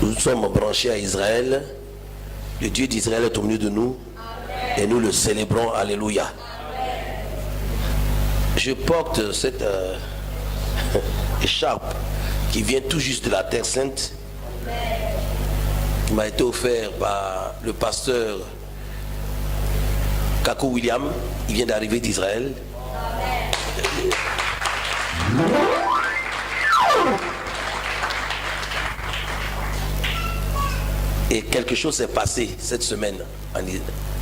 Nous sommes branchés à Israël. Le Dieu d'Israël est au milieu de nous. Amen. Et nous le célébrons. Alléluia. Amen. Je porte cette écharpe qui vient tout juste de la Terre Sainte. Amen. Qui m'a été offert par le pasteur Kako William. Il vient d'arriver d'Israël. Et quelque chose s'est passé cette semaine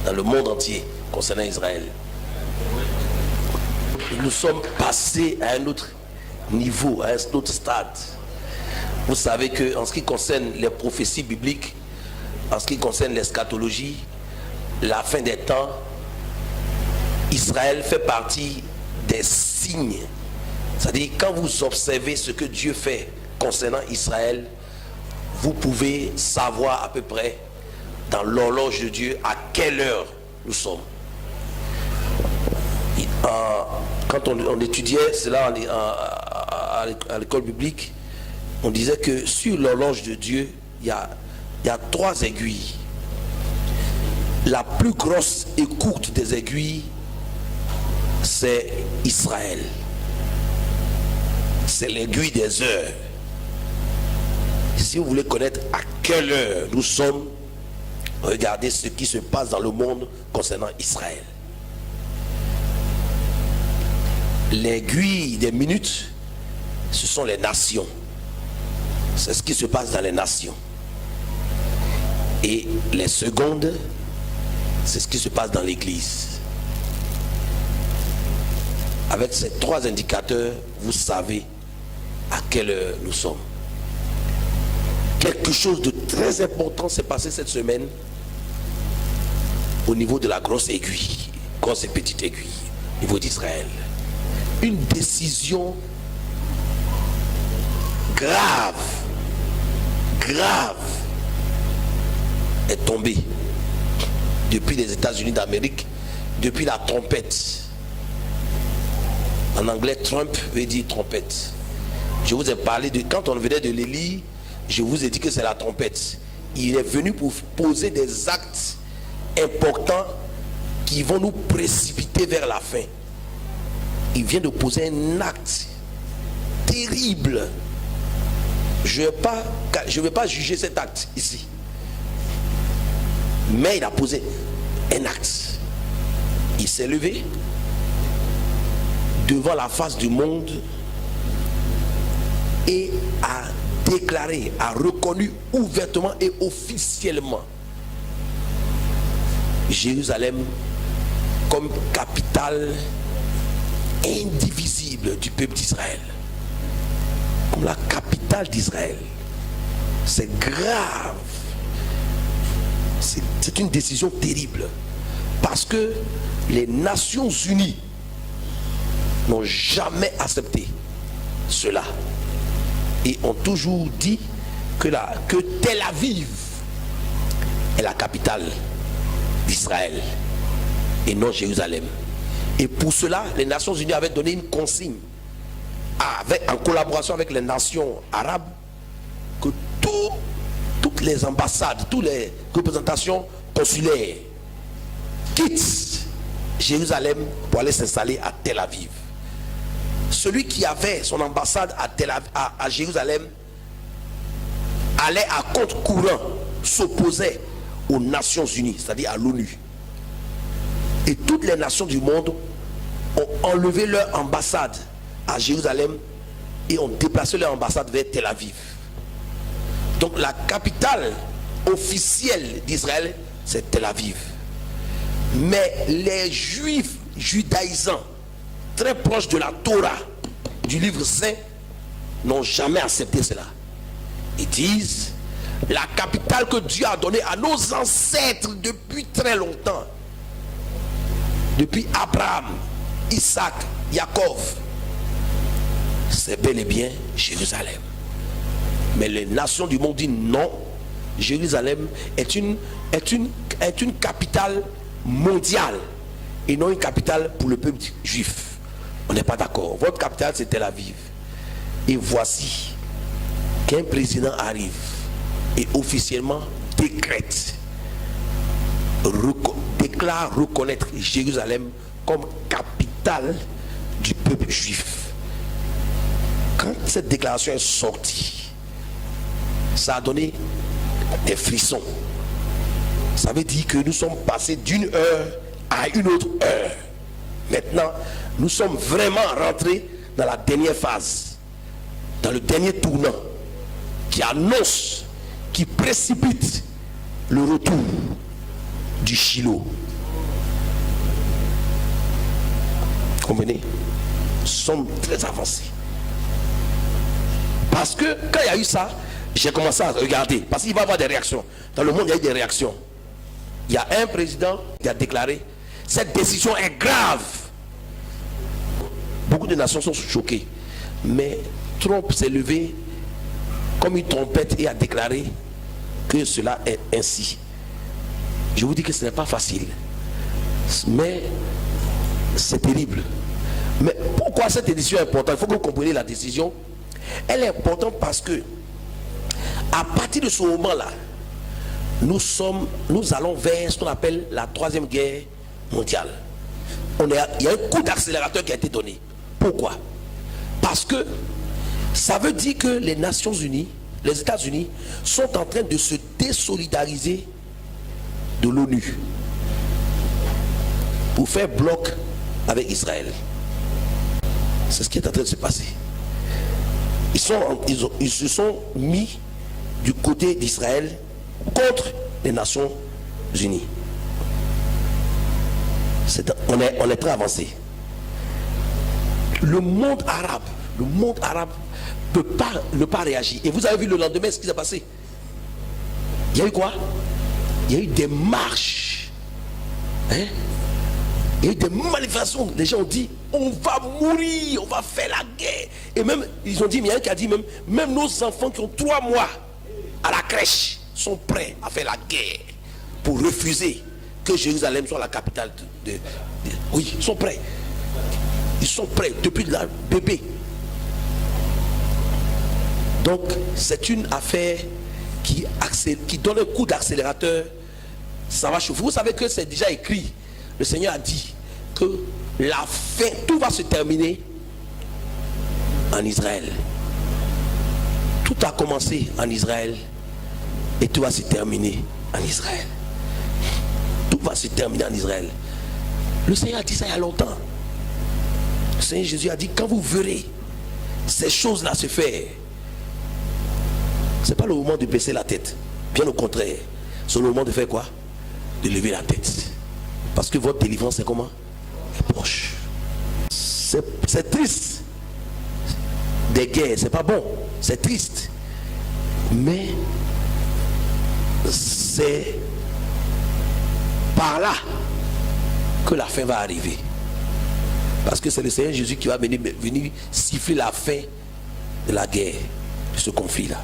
dans le monde entier concernant Israël. Nous sommes passés à un autre niveau, à un autre stade. Vous savez qu'en ce qui concerne les prophéties bibliques, en ce qui concerne l'eschatologie, la fin des temps, Israël fait partie des signes. C'est-à-dire, quand vous observez ce que Dieu fait concernant Israël, vous pouvez savoir à peu près dans l'horloge de Dieu à quelle heure nous sommes. Quand on étudiait cela à l'école biblique, on disait que sur l'horloge de Dieu, il y a 3 aiguilles. La plus grosse et courte des aiguilles, c'est Israël. C'est l'aiguille des heures. Si vous voulez connaître à quelle heure nous sommes, regardez ce qui se passe dans le monde concernant Israël. L'aiguille des minutes, ce sont les nations. C'est ce qui se passe dans les nations. Et les secondes, c'est ce qui se passe dans l'église. Avec ces 3 indicateurs, vous savez à quelle heure nous sommes. Quelque chose de très important s'est passé cette semaine au niveau de la grosse aiguille, grosse et petite aiguille, au niveau d'Israël. Une décision grave est tombée depuis les États-Unis d'Amérique, depuis la trompette. En anglais, Trump veut dire trompette. Je vous ai parlé de, quand on venait de l'élire, je vous ai dit que c'est la trompette. Il est venu pour poser des actes importants qui vont nous précipiter vers la fin. Il vient de poser un acte terrible. Je ne vais pas juger cet acte ici. Mais il a posé un acte. Il s'est levé devant la face du monde et a déclaré, a reconnu ouvertement et officiellement Jérusalem comme capitale indivisible du peuple d'Israël, comme la capitale d'Israël. C'est grave, c'est une décision terrible, parce que les Nations Unies n'ont jamais accepté cela et ont toujours dit que Tel Aviv est la capitale d'Israël et non Jérusalem. Et pour cela, les Nations Unies avaient donné une consigne en collaboration avec les nations arabes, que toutes les ambassades, toutes les représentations consulaires quittent Jérusalem pour aller s'installer à Tel Aviv. Celui qui avait son ambassade à Jérusalem allait à compte courant, s'opposait aux Nations Unies, c'est-à-dire à l'ONU. Et toutes les nations du monde ont enlevé leur ambassade à Jérusalem et ont déplacé leur ambassade vers Tel Aviv. Donc la capitale officielle d'Israël, c'est Tel Aviv. Mais les Juifs judaïsants, très proches de la Torah, du livre saint, n'ont jamais accepté cela. Ils disent, la capitale que Dieu a donnée à nos ancêtres depuis très longtemps, depuis Abraham, Isaac, Jacob, c'est bel et bien Jérusalem. Mais les nations du monde disent non, Jérusalem est une capitale mondiale et non une capitale pour le peuple juif. On n'est pas d'accord. Votre capitale, c'est Tel Aviv. Et voici qu'un président arrive et officiellement décrète, déclare reconnaître Jérusalem comme capitale du peuple juif. Quand cette déclaration est sortie, ça a donné des frissons. Ça veut dire que nous sommes passés d'une heure à une autre heure. Maintenant, nous sommes vraiment rentrés dans la dernière phase, dans le dernier tournant qui annonce, qui précipite le retour du Shiloh. Comprenez? Nous sommes très avancés. Parce que quand il y a eu ça, j'ai commencé à regarder. Parce qu'il va y avoir des réactions. Dans le monde, il y a eu des réactions. Il y a un président qui a déclaré: cette décision est grave. Beaucoup de nations sont choquées. Mais Trump s'est levé comme une trompette et a déclaré que cela est ainsi. Je vous dis que ce n'est pas facile. Mais c'est terrible. Mais pourquoi cette décision est importante? Il faut que vous compreniez la décision. Elle est importante parce que à partir de ce moment-là, nous allons vers ce qu'on appelle la troisième guerre mondiale. Il y a un coup d'accélérateur qui a été donné. Pourquoi? Parce que ça veut dire que les Nations Unies, les États-Unis sont en train de se désolidariser de l'ONU pour faire bloc avec Israël. C'est ce qui est en train de se passer. Ils se sont mis du côté d'Israël contre les Nations Unies. On est très avancé. Le monde arabe ne peut pas réagir. Et vous avez vu le lendemain ce qui s'est passé. Il y a eu quoi? Il y a eu des marches. Il y a eu des manifestations. Les gens ont dit: on va mourir, on va faire la guerre. Et même, ils ont dit, mais il y a un qui a dit même nos enfants qui ont 3 mois à la crèche sont prêts à faire la guerre pour refuser que Jérusalem soit la capitale oui, ils sont prêts. Ils sont prêts depuis la bébé. Donc c'est une affaire qui donne un coup d'accélérateur. Ça va chauffer. Vous savez que c'est déjà écrit. Le Seigneur a dit que la fin, tout va se terminer en Israël. Tout a commencé en Israël et tout va se terminer en Israël. Tout va se terminer en Israël. Le Seigneur a dit ça il y a longtemps. Le Seigneur Jésus a dit: quand vous verrez ces choses-là se faire, c'est pas le moment de baisser la tête. Bien au contraire, c'est le moment de faire quoi? De lever la tête. Parce que votre délivrance est comment? Est proche. C'est triste. Des guerres, c'est pas bon. C'est triste. Mais c'est par là que la fin va arriver. Parce que c'est le Seigneur Jésus qui va venir siffler la fin de la guerre, de ce conflit-là.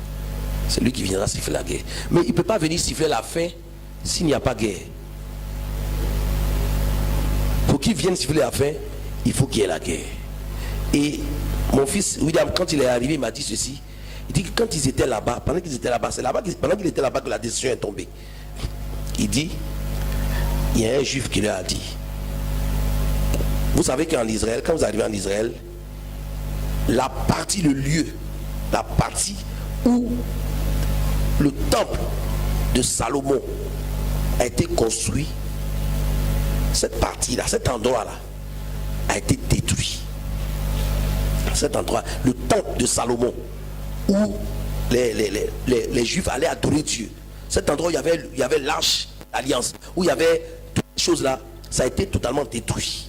C'est lui qui viendra siffler la guerre. Mais il ne peut pas venir siffler la fin s'il n'y a pas de guerre. Pour qu'il vienne siffler la fin, il faut qu'il y ait la guerre. Et mon fils William, quand il est arrivé, il m'a dit ceci. Il dit que quand ils étaient là-bas, pendant qu'ils étaient là-bas, c'est là-bas, pendant qu'il était là-bas que la décision est tombée. Il dit, il y a un juif qui leur a dit: vous savez qu'en Israël, quand vous arrivez en Israël, la partie où le temple de Salomon a été construit, cette partie-là, cet endroit-là, a été détruit. Cet endroit, le temple de Salomon, où les Juifs allaient adorer Dieu, cet endroit où il y avait l'arche d'alliance, où il y avait toutes ces choses-là, ça a été totalement détruit.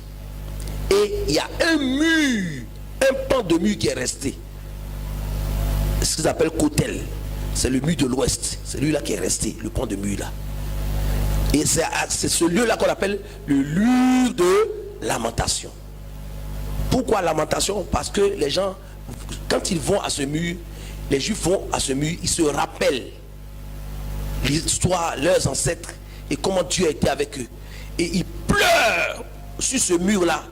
Et il y a un mur, un pan de mur qui est resté. Ce qu'ils appellent Kotel, c'est le mur de l'ouest, c'est lui-là qui est resté, le pan de mur là. Et c'est ce lieu-là qu'on appelle le lieu de lamentation. Pourquoi lamentation? Parce que les gens, quand ils vont à ce mur, les Juifs vont à ce mur, ils se rappellent l'histoire, leurs ancêtres et comment Dieu a été avec eux. Et ils pleurent sur ce mur-là,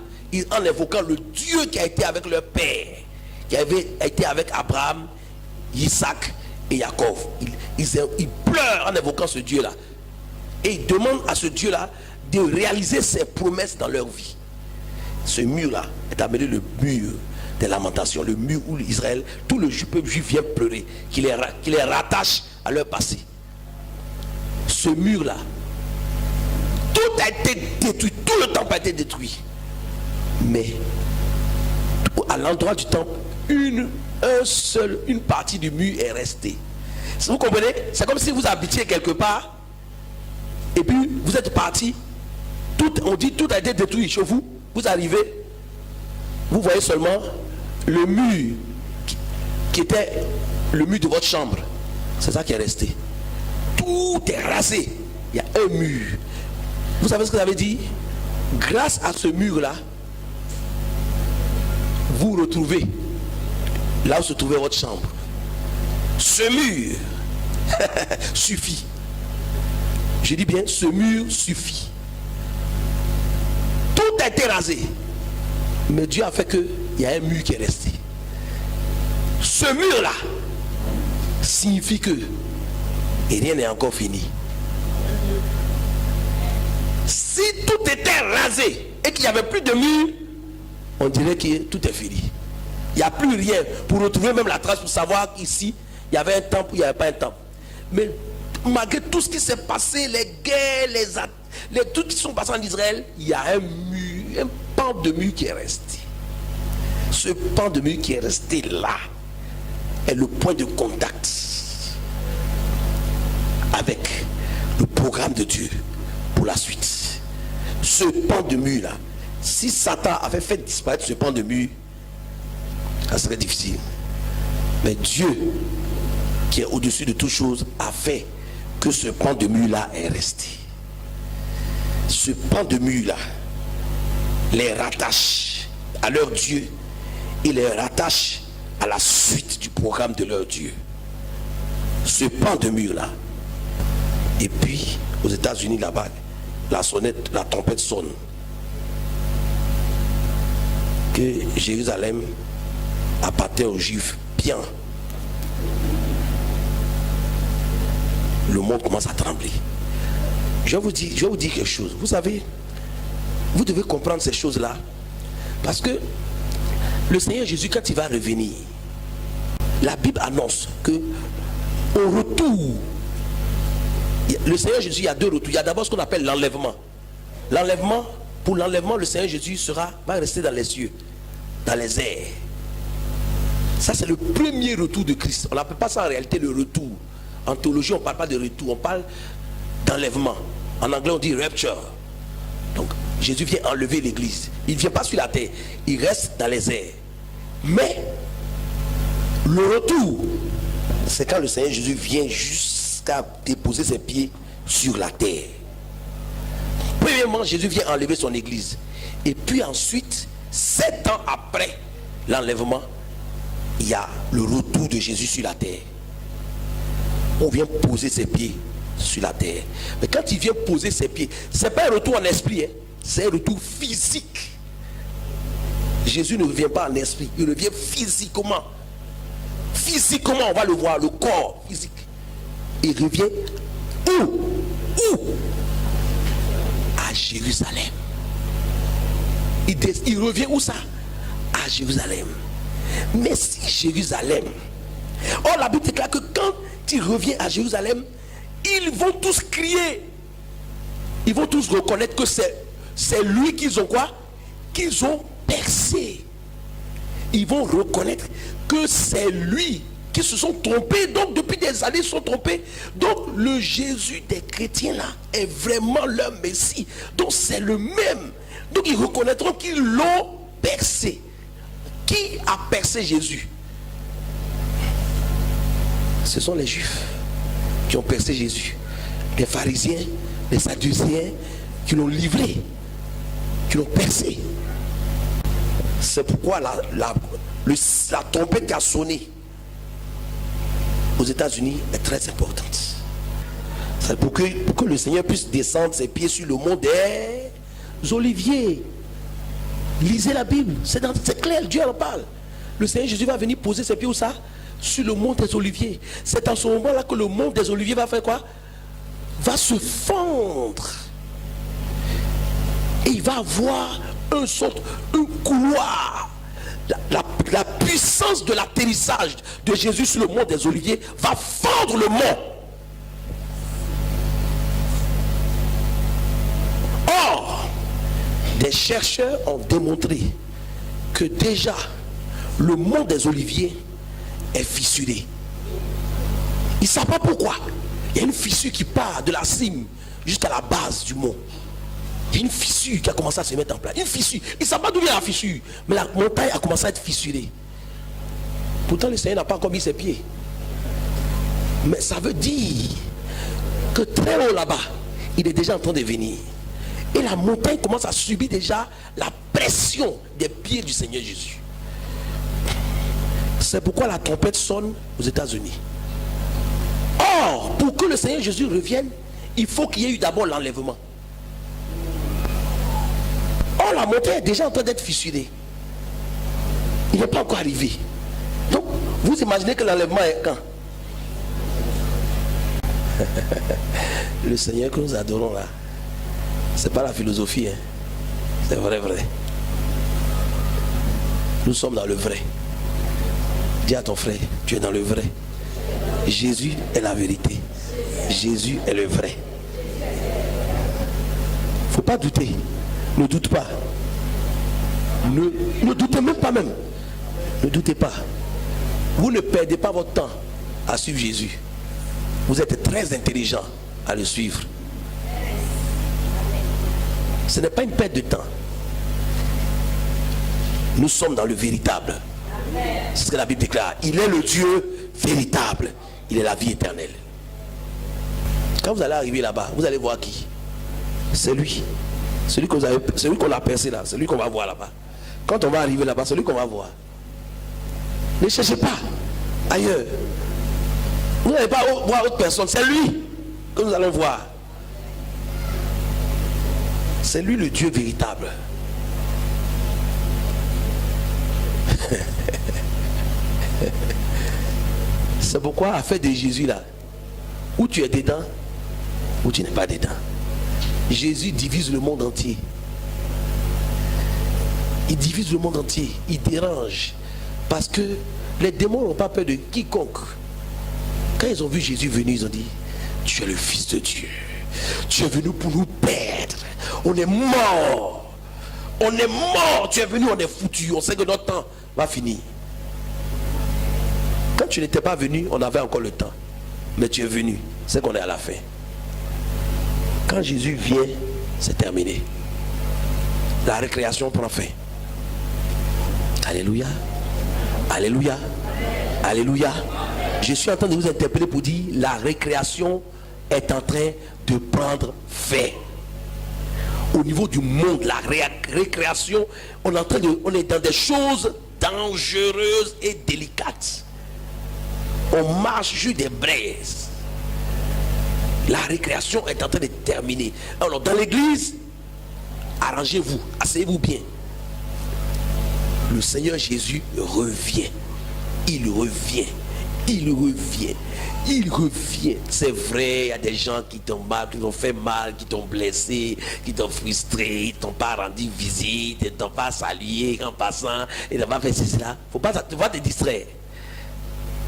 en évoquant le Dieu qui a été avec leur père, qui avait été avec Abraham, Isaac et Jacob. Ils pleurent en évoquant ce Dieu-là. Et ils demandent à ce Dieu-là de réaliser ses promesses dans leur vie. Ce mur-là est appelé le mur des lamentations, le mur où Israël, tout le peuple juif vient pleurer, qui les rattache à leur passé. Ce mur-là, tout a été détruit, tout le temple a été détruit. Mais à l'endroit du temple, une partie du mur est restée. Vous comprenez? C'est comme si vous habitiez quelque part et puis vous êtes parti. On dit tout a été détruit chez vous. Vous arrivez, vous voyez seulement le mur qui était le mur de votre chambre. C'est ça qui est resté. Tout est rasé. Il y a un mur. Vous savez ce que ça veut dire? Grâce à ce mur-là, vous retrouvez là où se trouvait votre chambre. Ce mur suffit. Je dis bien, ce mur suffit. Tout a été rasé. Mais Dieu a fait qu'il y a un mur qui est resté. Ce mur-là signifie que et rien n'est encore fini. Si tout était rasé et qu'il n'y avait plus de mur, on dirait que tout est fini. Il n'y a plus rien pour retrouver même la trace pour savoir qu'ici il y avait un temple ou il n'y avait pas un temple. Mais malgré tout ce qui s'est passé, les guerres, les trucs qui sont passés en Israël, il y a un mur, un pan de mur qui est resté. Ce pan de mur qui est resté là est le point de contact avec le programme de Dieu pour la suite. Ce pan de mur là, si Satan avait fait disparaître ce pan de mur, ça serait difficile. Mais Dieu, qui est au-dessus de toutes choses, a fait que ce pan de mur là est resté. Ce pan de mur là les rattache à leur Dieu et les rattache à la suite du programme de leur Dieu. Ce pan de mur là. Et puis aux États-Unis là-bas, la sonnette, la trompette sonne que Jérusalem appartient aux Juifs. Bien, le monde commence à trembler. Je vais vous dire quelque chose. Vous savez, vous devez comprendre ces choses-là, parce que le Seigneur Jésus, quand il va revenir, la Bible annonce que au retour, le Seigneur Jésus, il y a deux retours. Il y a d'abord ce qu'on appelle l'enlèvement. Pour l'enlèvement, le Seigneur Jésus va rester dans les cieux, dans les airs. Ça, c'est le premier retour de Christ. On n'appelle pas ça en réalité le retour. En théologie, on ne parle pas de retour, on parle d'enlèvement. En anglais, on dit rapture. Donc, Jésus vient enlever l'église. Il ne vient pas sur la terre, il reste dans les airs. Mais le retour, c'est quand le Seigneur Jésus vient jusqu'à déposer ses pieds sur la terre. Premièrement, Jésus vient enlever son église. Et puis ensuite, 7 ans après l'enlèvement, il y a le retour de Jésus sur la terre. On vient poser ses pieds sur la terre. Mais quand il vient poser ses pieds, ce n'est pas un retour en esprit, hein? C'est un retour physique. Jésus ne revient pas en esprit, il revient physiquement. Physiquement, on va le voir, le corps physique. Il revient où? À Jérusalem. Il revient où ça? À Jérusalem. Mais si Jérusalem, or la Bible déclare que quand il revient à Jérusalem, ils vont tous crier, ils vont tous reconnaître que c'est lui qu'ils ont quoi? Qu'ils ont percé. Ils vont reconnaître que c'est lui, qui se sont trompés, donc depuis des années ils se sont trompés. Donc le Jésus des chrétiens là est vraiment leur Messie, donc c'est le même. Donc ils reconnaîtront qu'ils l'ont percé. Qui a percé Jésus? Ce sont les Juifs qui ont percé Jésus. Les pharisiens, les sadducéens qui l'ont livré, qui l'ont percé. C'est pourquoi la trompette qui a sonné aux États-Unis est très importante. C'est pour que le Seigneur puisse descendre ses pieds sur le mont des Oliviers. Lisez la Bible, c'est clair, Dieu en parle. Le Seigneur Jésus va venir poser ses pieds où ça? sur le mont des Oliviers. C'est en ce moment-là que le mont des Oliviers va faire quoi? Va se fendre. Et il va avoir un couloir. La puissance de l'atterrissage de Jésus sur le mont des Oliviers va fendre le mont. Or, des chercheurs ont démontré que déjà le mont des Oliviers est fissuré. Ils ne savent pas pourquoi. Il y a une fissure qui part de la cime jusqu'à la base du mont. Il y a une fissure qui a commencé à se mettre en place. Une fissure. Ils ne savent pas d'où vient la fissure. Mais la montagne a commencé à être fissurée. Pourtant, le Seigneur n'a pas encore mis ses pieds. Mais ça veut dire que très haut là-bas, il est déjà en train de venir. Et la montagne commence à subir déjà la pression des pieds du Seigneur Jésus. C'est pourquoi la trompette sonne aux États-Unis. Or, pour que le Seigneur Jésus revienne, il faut qu'il y ait eu d'abord l'enlèvement. Or, la montagne est déjà en train d'être fissurée. Il n'est pas encore arrivé. Donc, vous imaginez que l'enlèvement est quand? Le Seigneur que nous adorons là, c'est pas la philosophie, hein. C'est vrai. Nous sommes dans le vrai. Dis à ton frère, tu es dans le vrai. Jésus est la vérité. Jésus est le vrai. Faut pas douter. Ne doute pas. Ne doutez même pas même. Ne doutez pas. Vous ne perdez pas votre temps à suivre Jésus. Vous êtes très intelligent à le suivre. Ce n'est pas une perte de temps. Nous sommes dans le véritable. C'est ce que la Bible déclare. Il est le Dieu véritable. Il est la vie éternelle. Quand vous allez arriver là-bas, vous allez voir qui? C'est lui. Celui qu'on a percé là. Celui qu'on va voir là-bas. Quand on va arriver là-bas, celui qu'on va voir. Ne cherchez pas ailleurs. Vous n'allez pas voir autre personne. C'est lui que nous allons voir. C'est lui le Dieu véritable. C'est pourquoi affaire de Jésus là, où tu es dedans, ou tu n'es pas dedans. Jésus divise le monde entier. Il divise le monde entier. Il dérange. Parce que les démons n'ont pas peur de quiconque. Quand ils ont vu Jésus venir, ils ont dit, tu es le Fils de Dieu. Tu es venu pour nous perdre. On est mort. On est mort. Tu es venu, on est foutu. On sait que notre temps va finir. Quand tu n'étais pas venu, on avait encore le temps. Mais tu es venu. C'est qu'on est à la fin. Quand Jésus vient, c'est terminé. La récréation prend fin. Alléluia. Alléluia. Alléluia. Je suis en train de vous interpeller pour dire la récréation est en train de prendre fin. Au niveau du monde, la récréation, on est dans des choses dangereuses et délicates. On marche sur des braises. La récréation est en train de terminer. Alors dans l'église, arrangez-vous, asseyez-vous bien. Le Seigneur Jésus revient. Il revient. Il revient. Il revient. C'est vrai, il y a des gens qui t'ont mal, qui t'ont fait mal, qui t'ont blessé, qui t'ont frustré, qui t'ont pas rendu visite, qui t'ont pas salué en passant, et t'ont pas fait cela. Faut pas te distraire.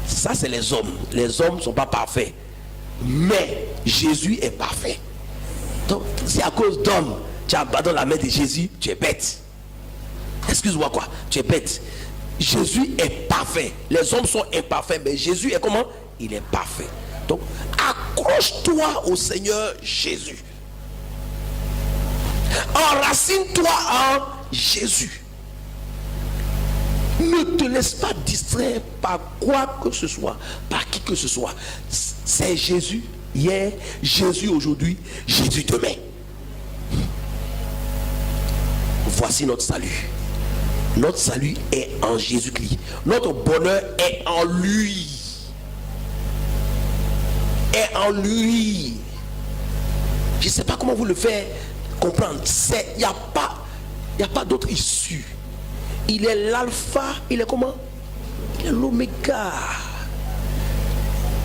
Ça, c'est les hommes. Les hommes ne sont pas parfaits. Mais Jésus est parfait. Donc, si à cause d'hommes, tu abandonnes la main de Jésus, tu es bête. Excuse-moi quoi, tu es bête. Jésus est parfait. Les hommes sont imparfaits, mais Jésus est comment? Il est parfait. Donc, accroche-toi au Seigneur Jésus. Enracine-toi en Jésus. Ne te laisse pas distraire par quoi que ce soit, par qui que ce soit. C'est Jésus hier, Jésus aujourd'hui, Jésus demain. Voici notre salut. Notre salut est en Jésus-Christ. Notre bonheur est en lui. Est en lui. Je ne sais pas comment vous le faites comprendre. Il n'y a pas d'autre issue. Il est l'alpha, il est comment? Il est l'oméga.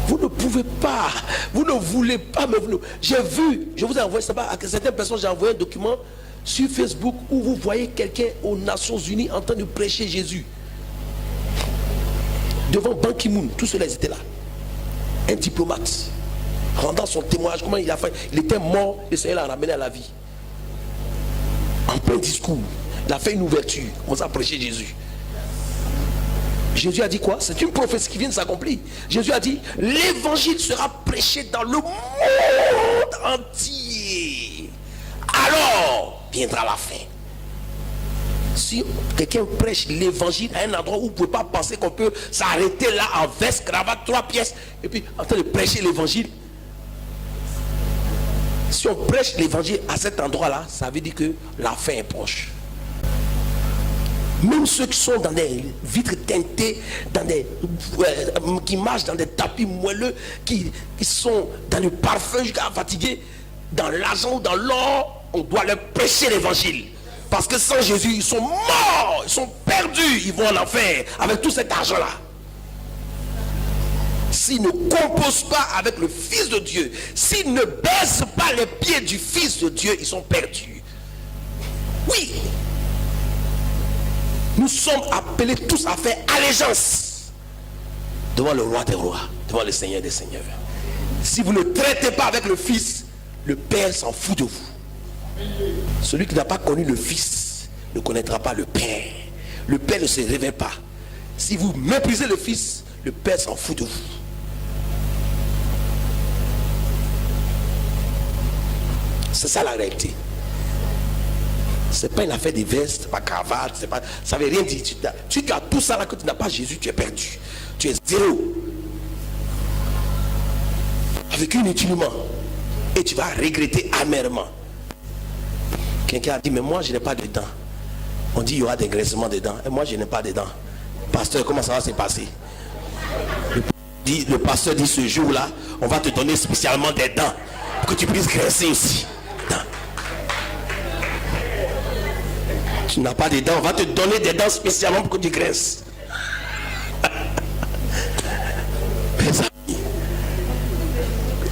Vous ne pouvez pas, vous ne voulez pas, mais j'ai vu, je vous ai envoyé ça à certaines personnes, j'ai envoyé un document sur Facebook où vous voyez quelqu'un aux Nations Unies en train de prêcher Jésus. Devant Ban Ki-moon, tous ceux-là étaient là. Un diplomate, rendant son témoignage, comment il a fait. Il était mort, le Seigneur l'a ramené à la vie. En plein discours, il a fait une ouverture, il commence à prêcher Jésus. Jésus a dit quoi? C'est une prophétie qui vient de s'accomplir. Jésus a dit, l'évangile sera prêché dans le monde entier. Alors viendra la fin. Si quelqu'un prêche l'évangile à un endroit où vous ne pouvez pas penser qu'on peut s'arrêter là en veste, cravate, 3 pièces, et puis en train de prêcher l'évangile. Si on prêche l'évangile à cet endroit-là, ça veut dire que la fin est proche. Même ceux qui sont dans des vitres teintées, qui marchent dans des tapis moelleux, qui sont dans le parfum jusqu'à fatiguer, dans l'argent ou dans l'or, on doit leur prêcher l'évangile. Parce que sans Jésus, ils sont morts, ils sont perdus, ils vont en enfer avec tout cet argent-là. S'ils ne composent pas avec le Fils de Dieu, s'ils ne baissent pas les pieds du Fils de Dieu, ils sont perdus. Oui. Nous sommes appelés tous à faire allégeance devant le roi des rois, devant le Seigneur des seigneurs. Si vous ne traitez pas avec le Fils, le Père s'en fout de vous. Celui qui n'a pas connu le Fils ne connaîtra pas le Père. Le Père ne se révèle pas. Si vous méprisez le Fils, le Père s'en fout de vous. C'est ça la réalité. C'est pas une affaire de veste, pas cravate, c'est pas, ça veut rien dire. Tu as tout ça là, que tu n'as pas Jésus, tu es perdu. Tu es zéro. Avec inutilement. Et tu vas regretter amèrement. Quelqu'un a dit, mais moi je n'ai pas de dents. On dit, il y aura des graissements de dents. Et moi je n'ai pas de dents. Pasteur, comment ça va se passer? Le pasteur dit, ce jour-là, on va te donner spécialement des dents. Pour que tu puisses graisser aussi. Tu n'as pas de dents, on va te donner des dents spécialement pour que tu graisses. Mes amis,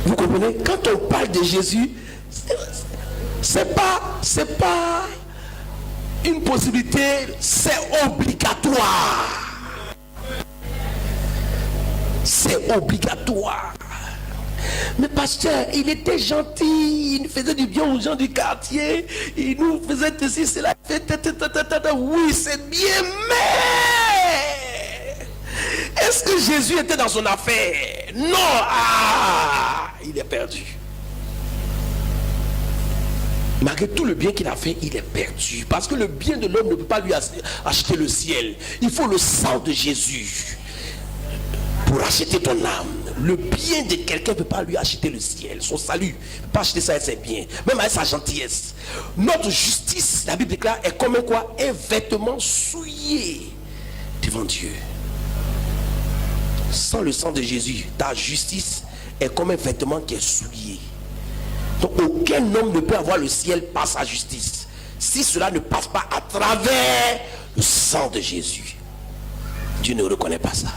vous comprenez? Quand on parle de Jésus, c'est pas une possibilité, c'est obligatoire. C'est obligatoire. Mais pasteur, il était gentil, il faisait du bien aux gens du quartier, il nous faisait ceci, cela. Oui, c'est bien, mais est-ce que Jésus était dans son affaire? Non. Il est perdu. Malgré tout le bien qu'il a fait, il est perdu. Parce que le bien de l'homme ne peut pas lui acheter le ciel. Il faut le sang de Jésus pour acheter ton âme. Le bien de quelqu'un ne peut pas lui acheter le ciel, son salut. Il ne peut pas acheter ça avec ses biens, même avec sa gentillesse. Notre justice, la Bible déclare, est comme quoi? Un vêtement souillé devant Dieu. Sans le sang de Jésus, ta justice est comme un vêtement qui est souillé. Donc aucun homme ne peut avoir le ciel par sa justice, si cela ne passe pas à travers le sang de Jésus. Dieu ne reconnaît pas ça.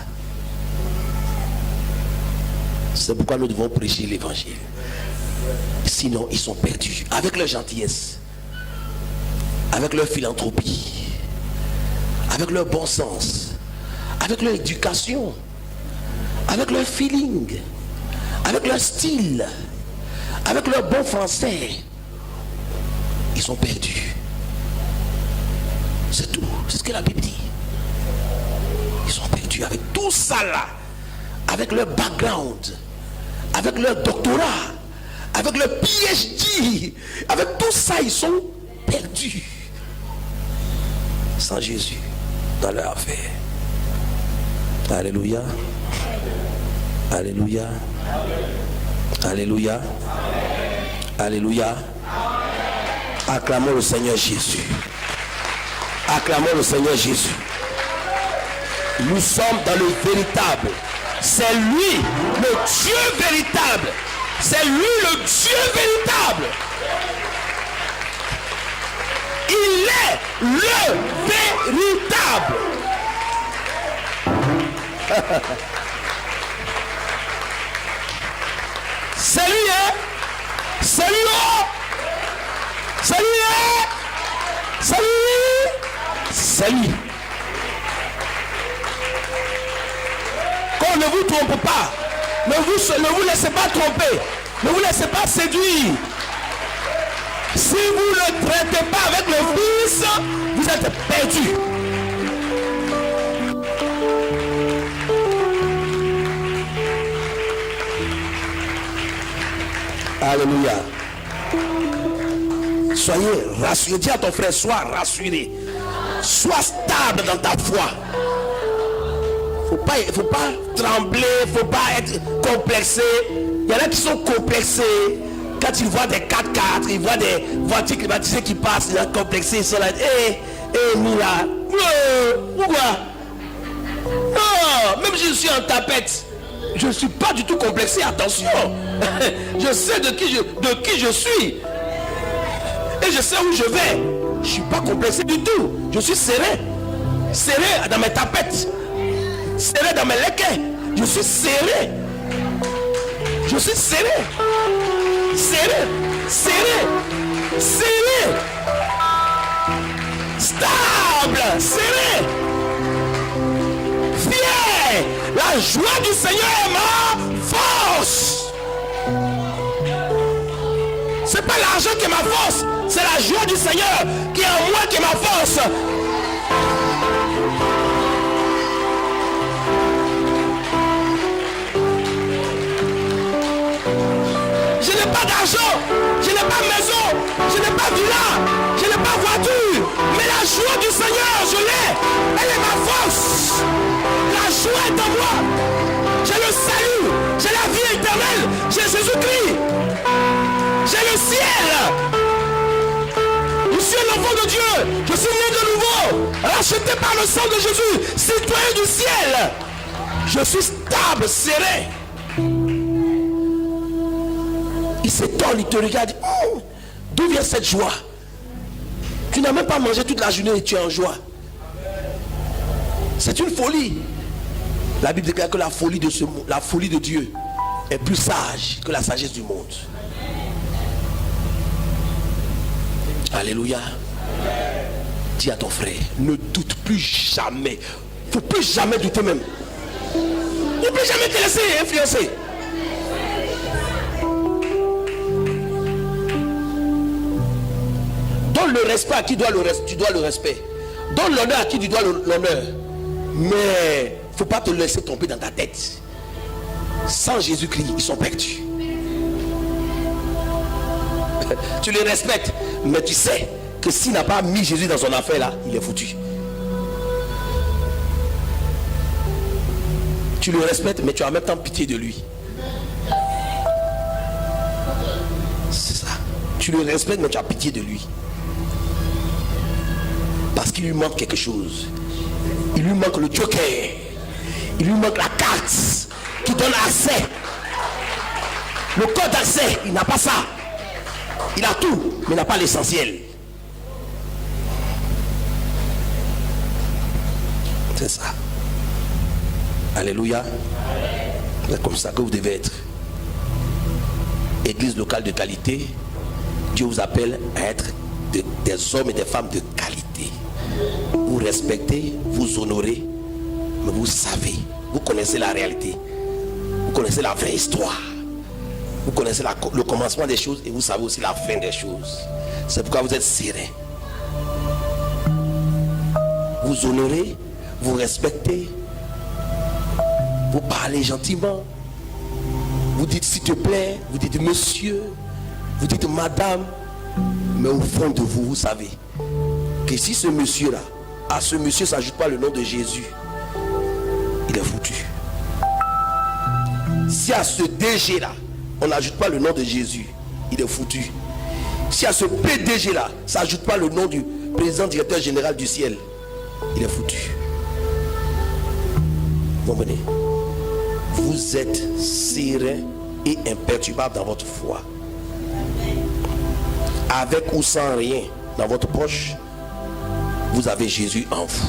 C'est pourquoi nous devons prêcher l'évangile. Sinon, ils sont perdus. Avec leur gentillesse, avec leur philanthropie, avec leur bon sens, avec leur éducation, avec leur feeling, avec leur style, avec leur bon français, ils sont perdus. C'est tout. C'est ce que la Bible dit. Ils sont perdus avec tout ça là, avec leur background, avec leur doctorat, avec leur PhD, avec tout ça, ils sont perdus. Sans Jésus dans leur affaire. Alléluia. Alléluia. Alléluia. Alléluia. Acclamons le Seigneur Jésus. Acclamons le Seigneur Jésus. Nous sommes dans le véritable. C'est lui le Dieu véritable. C'est lui le Dieu véritable. Il est le véritable. C'est lui, hein? C'est lui, oh! C'est lui, hein? C'est lui! C'est lui. Qu'on ne vous trompe pas. Ne vous laissez pas tromper. Ne vous laissez pas séduire. Si vous ne traitez pas avec le Fils, vous êtes perdu. Alléluia. Soyez rassurés. Dis à ton frère, sois rassuré. Sois stable dans ta foi. Faut pas trembler, faut pas être complexé. Il y en a qui sont complexés. Quand ils voient des 4x4, ils voient des voitures climatisées qui passent, ils sont complexés, ils sont là. Mila, pourquoi? Non, même si je suis en tapette, je ne suis pas du tout complexé, attention. Je sais de qui je suis. Et je sais où je vais. Je ne suis pas complexé du tout. Je suis serré. Serré dans mes tapettes. Serré dans mes lequets. Je suis serré. Je suis serré. Serré. Serré. Serré. Stable. Serré. Fier. La joie du Seigneur est ma force. C'est pas l'argent qui est ma force. C'est la joie du Seigneur qui est en moi qui est ma force. Je n'ai pas d'argent, je n'ai pas maison, je n'ai pas villa, je n'ai pas voiture. Mais la joie du Seigneur, je l'ai. Elle est ma force. La joie est en moi. J'ai le salut, j'ai la vie éternelle, j'ai Jésus-Christ. J'ai le ciel. Je suis l'enfant de Dieu. Je suis né de nouveau, racheté par le sang de Jésus, citoyen du ciel. Je suis stable, serré. Il s'étonne, il te regarde. Oh, d'où vient cette joie? Tu n'as même pas mangé toute la journée et tu es en joie. C'est une folie. La Bible déclare que la folie de Dieu est plus sage que la sagesse du monde. Alléluia. Dis à ton frère, ne doute plus jamais. Il ne faut plus jamais douter même. Il ne faut plus jamais te laisser influencer. Donne le respect à qui tu dois le respect. Donne l'honneur à qui tu dois l'honneur. Mais il ne faut pas te laisser tromper dans ta tête. Sans Jésus-Christ, ils sont perdus. Tu les respectes, mais tu sais que s'il n'a pas mis Jésus dans son affaire là, il est foutu. Tu le respectes, mais tu as en même temps pitié de lui. C'est ça. Tu le respectes, mais tu as pitié de lui. Parce qu'il lui manque quelque chose. Il lui manque le joker. Il lui manque la carte qui donne accès. Le code d'accès, il n'a pas ça. Il a tout, mais il n'a pas l'essentiel. C'est ça. Alléluia. C'est comme ça que vous devez être. Église locale de qualité. Dieu vous appelle à être des hommes et des femmes de qualité. Vous respectez, vous honorez, mais vous savez, vous connaissez la réalité. Vous connaissez la vraie histoire. Vous connaissez le commencement des choses et vous savez aussi la fin des choses. C'est pourquoi vous êtes serrés. Vous honorez, vous respectez, vous parlez gentiment, vous dites s'il te plaît, vous dites monsieur, vous dites madame, mais au fond de vous, vous savez que si ce monsieur-là, à ce monsieur ne s'ajoute pas le nom de Jésus, il est foutu. Si à ce DG-là, on n'ajoute pas le nom de Jésus, il est foutu. Si à ce PDG-là, ça n'ajoute pas le nom du président directeur général du ciel, il est foutu. Comprenez? Vous êtes serein et imperturbable dans votre foi. Avec ou sans rien dans votre poche, vous avez Jésus en vous.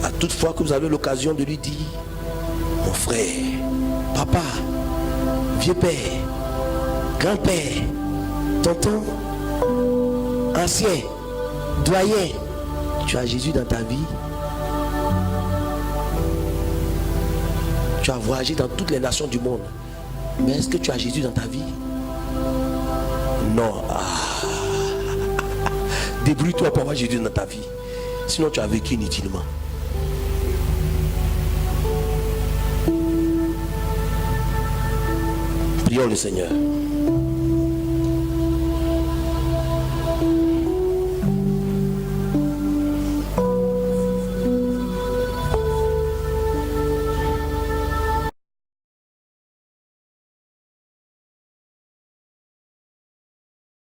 À toute fois que vous avez l'occasion de lui dire, mon frère, papa, vieux père, grand-père, tonton, ancien, doyen, tu as Jésus dans ta vie. Tu as voyagé dans toutes les nations du monde. Mais est-ce que tu as Jésus dans ta vie? Non. Débrouille-toi pour avoir Jésus dans ta vie. Sinon tu as vécu inutilement. Prions le Seigneur.